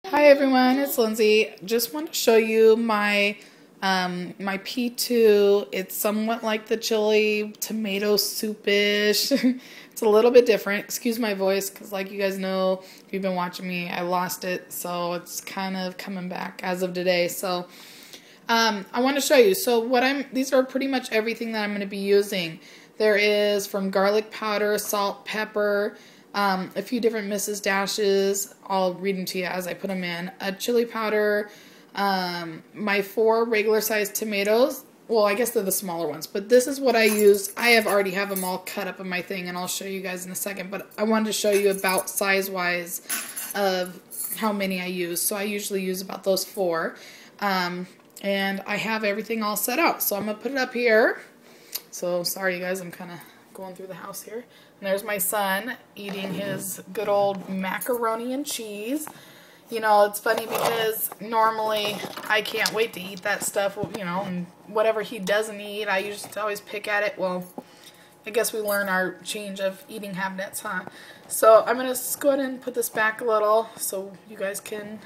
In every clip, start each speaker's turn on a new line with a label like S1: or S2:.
S1: Hi everyone, it's Lindsay. Just want to show you my my P2. It's somewhat like the chili tomato soup-ish. It's a little bit different. Excuse my voice because like you guys know, if you've been watching me, I lost it. So it's kind of coming back as of today. So I want to show you. So these are pretty much everything that I'm going to be using. There is from garlic powder, salt, pepper, a few different Mrs. Dashes. I'll read them to you as I put them in. A chili powder, my 4 regular sized tomatoes. Well, I guess they're the smaller ones, but this is what I use. I already have them all cut up in my thing, and I'll show you guys in a second, but I wanted to show you about size-wise of how many I use. So I usually use about those 4, and I have everything all set out. So I'm going to put it up here. So sorry, you guys, I'm kind of going through the house here. And there's my son eating his good old macaroni and cheese. You know, it's funny because normally I can't wait to eat that stuff, you know, and whatever he doesn't eat, I used to always pick at it. Well, I guess we learn our change of eating habits, huh? So I'm going to go ahead and put this back a little so you guys can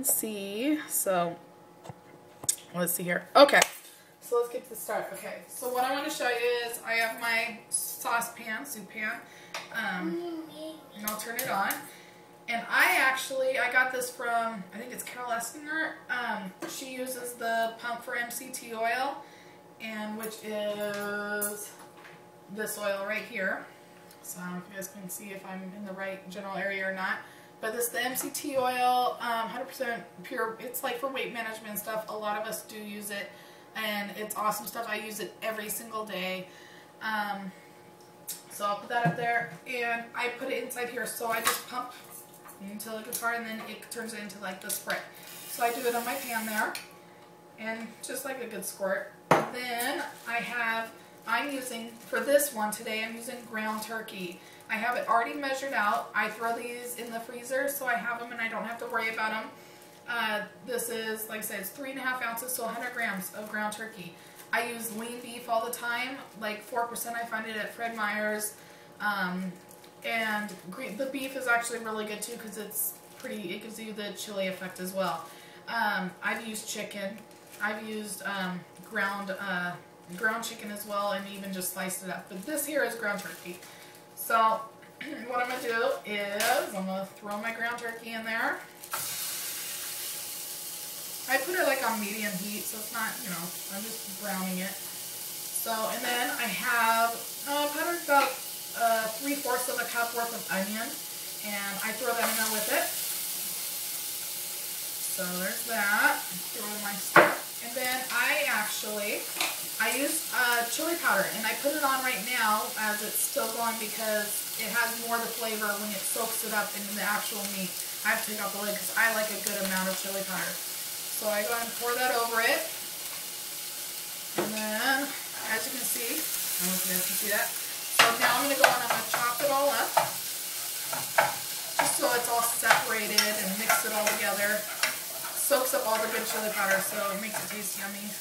S1: see. So let's see here. Okay. So let's get to the start. Okay, so what I want to show you is I have my saucepan, soup pan, and I'll turn it on. And I got this from, I think it's Carol Essinger. She uses the pump for MCT oil, and which is this oil right here. So I don't know if you guys can see if I'm in the right general area or not. But this is the MCT oil, 100% pure. It's like for weight management and stuff. A lot of us do use it. And it's awesome stuff. I use it every single day. So I'll put that up there. And I put it inside here. So I just pump until it gets hard, and then it turns it into like the spray. So I do it on my pan there. And just like a good squirt. Then I'm using, for this one today, I'm using ground turkey. I have it already measured out. I throw these in the freezer so I have them and I don't have to worry about them. This is, like I said, it's 3.5 ounces, so 100 grams of ground turkey. I use lean beef all the time, like 4%. I find it at Fred Meyer's. And the beef is actually really good too because it gives you the chili effect as well. I've used chicken. I've used ground chicken as well, and even just sliced it up. But this here is ground turkey. So what I'm going to do is I'm going to throw my ground turkey in there. I put it like on medium heat, so it's not, you know, I'm just browning it. So, and then I have about 3/4 of a cup worth of onion, and I throw that in there with it. So there's that. Throw in my stuff. And then I use chili powder, and I put it on right now as it's still going because it has more of the flavor when it soaks it up into the actual meat. I have to take out the lid because I like a good amount of chili powder. So I go ahead and pour that over it. And then, as you can see, I don't know if you guys can see that. So now I'm going to go and I'm going to chop it all up. Just so it's all separated and mix it all together. Soaks up all the good chili powder, so it makes it taste yummy.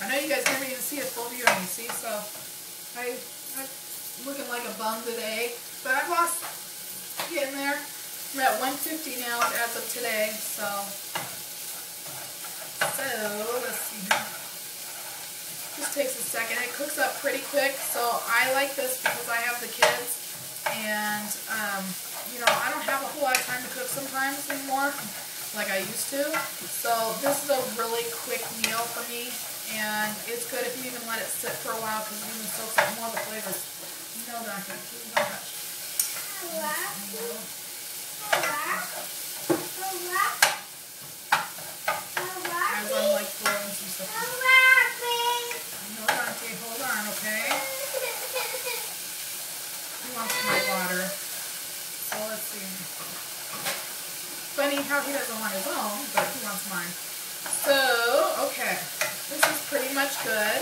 S1: I know you guys never even see a full view of me, see? So I'm looking like a bum today. But I've lost getting there. I'm at 150 now as of today, so let's see here. Just takes a second. It cooks up pretty quick, so I like this because I have the kids, and you know, I don't have a whole lot of time to cook sometimes anymore like I used to, so this is a really quick meal for me, and it's good if you even let it sit for a while because it even soaks up more of the flavors. No, Doctor, please don't touch. As I'm like throwing some stuff. No, Dante, hold on, okay? He wants my water. So let's see. Funny how he doesn't want his own, but he wants mine. So, okay. This is pretty much good.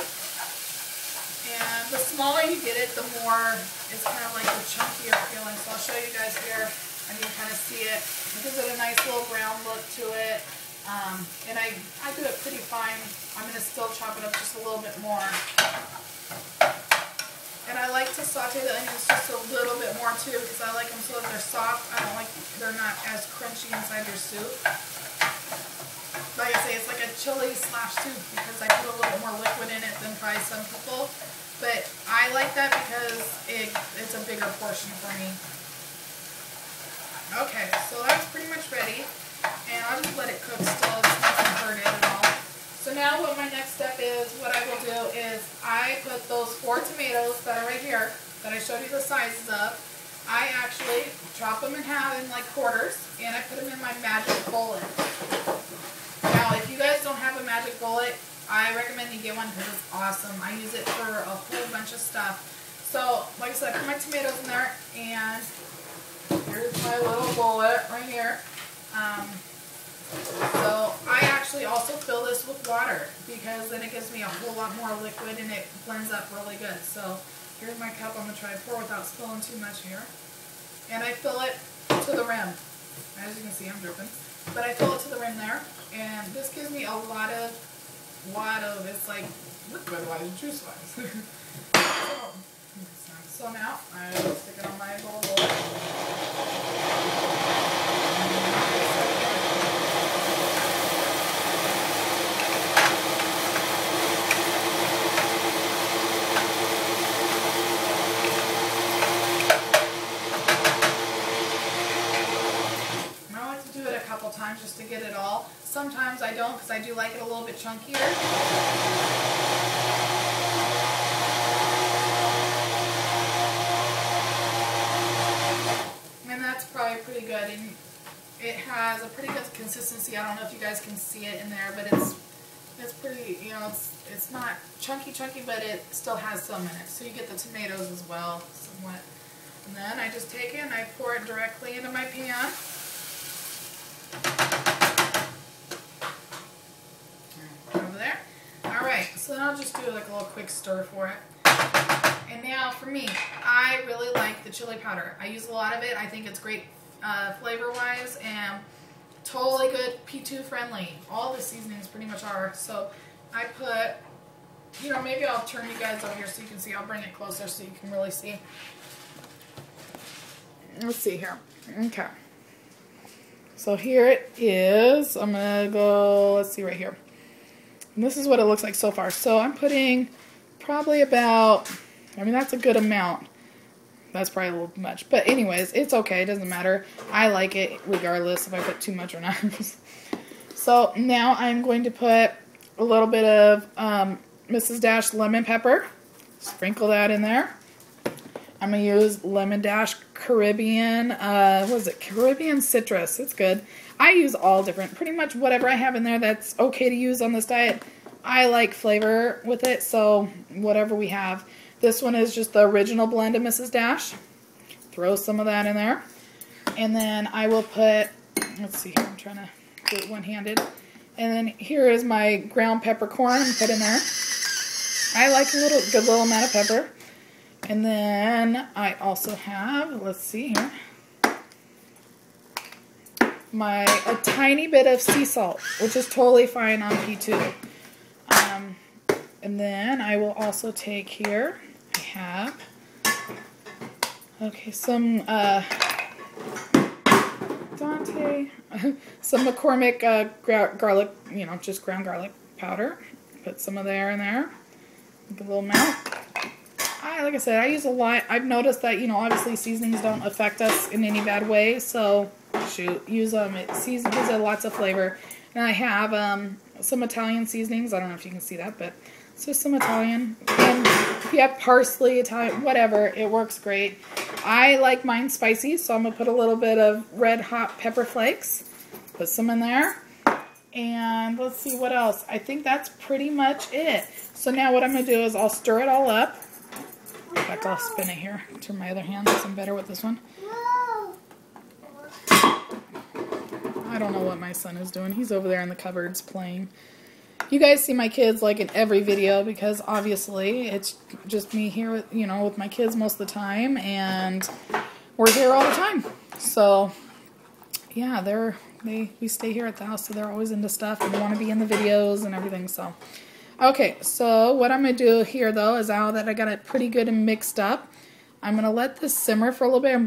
S1: And the smaller you get it, the more it's kind of like a chunkier feeling. So I'll show you guys here, and you can kind of see it. It gives it a nice little brown look to it. And I do it pretty fine. I'm going to still chop it up just a little bit more. And I like to saute the onions just a little bit more They're soft. I don't like, they're not as crunchy inside your soup. Like I say, it's like a chili slash soup because I put a little more liquid in it than probably some people. But I like that because it's a bigger portion for me. Okay, so that's pretty much ready. And I'll just let it cook still. It's not going to hurt it at all. So now what my next step is, what I will do is I put those 4 tomatoes that are right here, that I showed you the sizes of, I actually chop them in half in like quarters, and I put them in my magic bullet. Now, if you guys don't have a magic bullet, I recommend you get one because it's awesome. I use it for a whole bunch of stuff. So, like I said, I put my tomatoes in there, and here's my little bullet right here. So I actually also fill this with water because then it gives me a whole lot more liquid and it blends up really good. So here's my cup. I'm going to try to pour without spilling too much here. And I fill it to the rim. As you can see, I'm dripping. But I fill it to the rim there. And this gives me a lot of, it's like liquid-wise, juice-wise. So now I will stick it on my little bowl. Times just to get it all. Sometimes I don't because I do like it a little bit chunkier. And that's probably pretty good. And it has a pretty good consistency. I don't know if you guys can see it in there, but it's pretty, you know, it's not chunky, but it still has some in it. So you get the tomatoes as well, somewhat. And then I just take it and I pour it directly into my pan. Over there. Alright, so then I'll just do like a little quick stir for it. And now for me, I really like the chili powder. I use a lot of it. I think it's great flavor-wise and totally good P2 friendly. All the seasonings pretty much are. So I put, you know, maybe I'll turn you guys over here so you can see. I'll bring it closer so you can really see. Let's see here. Okay. So here it is. I'm going to go, let's see right here. And this is what it looks like so far. So I'm putting probably about, I mean, that's a good amount. That's probably a little much. But anyways, it's okay. It doesn't matter. I like it regardless if I put too much or not. So now I'm going to put a little bit of Mrs. Dash lemon pepper. Sprinkle that in there. I'm going to use Lemon Dash Caribbean, what is it? Caribbean Citrus. It's good. I use all different, pretty much whatever I have in there that's okay to use on this diet. I like flavor with it, so whatever we have. This one is just the original blend of Mrs. Dash. Throw some of that in there. And then I will put, let's see here, I'm trying to do it one-handed. And then here is my ground peppercorn I'm put in there. I like a good little amount of pepper. And then I also have, let's see here, a tiny bit of sea salt, which is totally fine on P2. And then I will also take here, I have, okay, some some McCormick garlic, you know, just ground garlic powder. Put some of there in there, a little amount. Like I said, I use a lot. I've noticed that, you know, obviously seasonings don't affect us in any bad way, so shoot, use them. It gives it lots of flavor. And I have some Italian seasonings. I don't know if you can see that, but it's just some Italian. And if you have parsley, Italian, whatever, it works great. I like mine spicy, so I'm going to put a little bit of red hot pepper flakes. Put some in there. And let's see what else. I think that's pretty much it. So now what I'm going to do is I'll stir it all up. In fact, I'll spin it here. Turn my other hand because I'm better with this one. I don't know what my son is doing. He's over there in the cupboards playing. You guys see my kids like in every video because obviously it's just me here with, you know, with my kids most of the time, and we're here all the time. So yeah, we stay here at the house, so they're always into stuff and want to be in the videos and everything. So okay, so what I'm going to do here, though, is now that I got it pretty good and mixed up, I'm going to let this simmer for a little bit and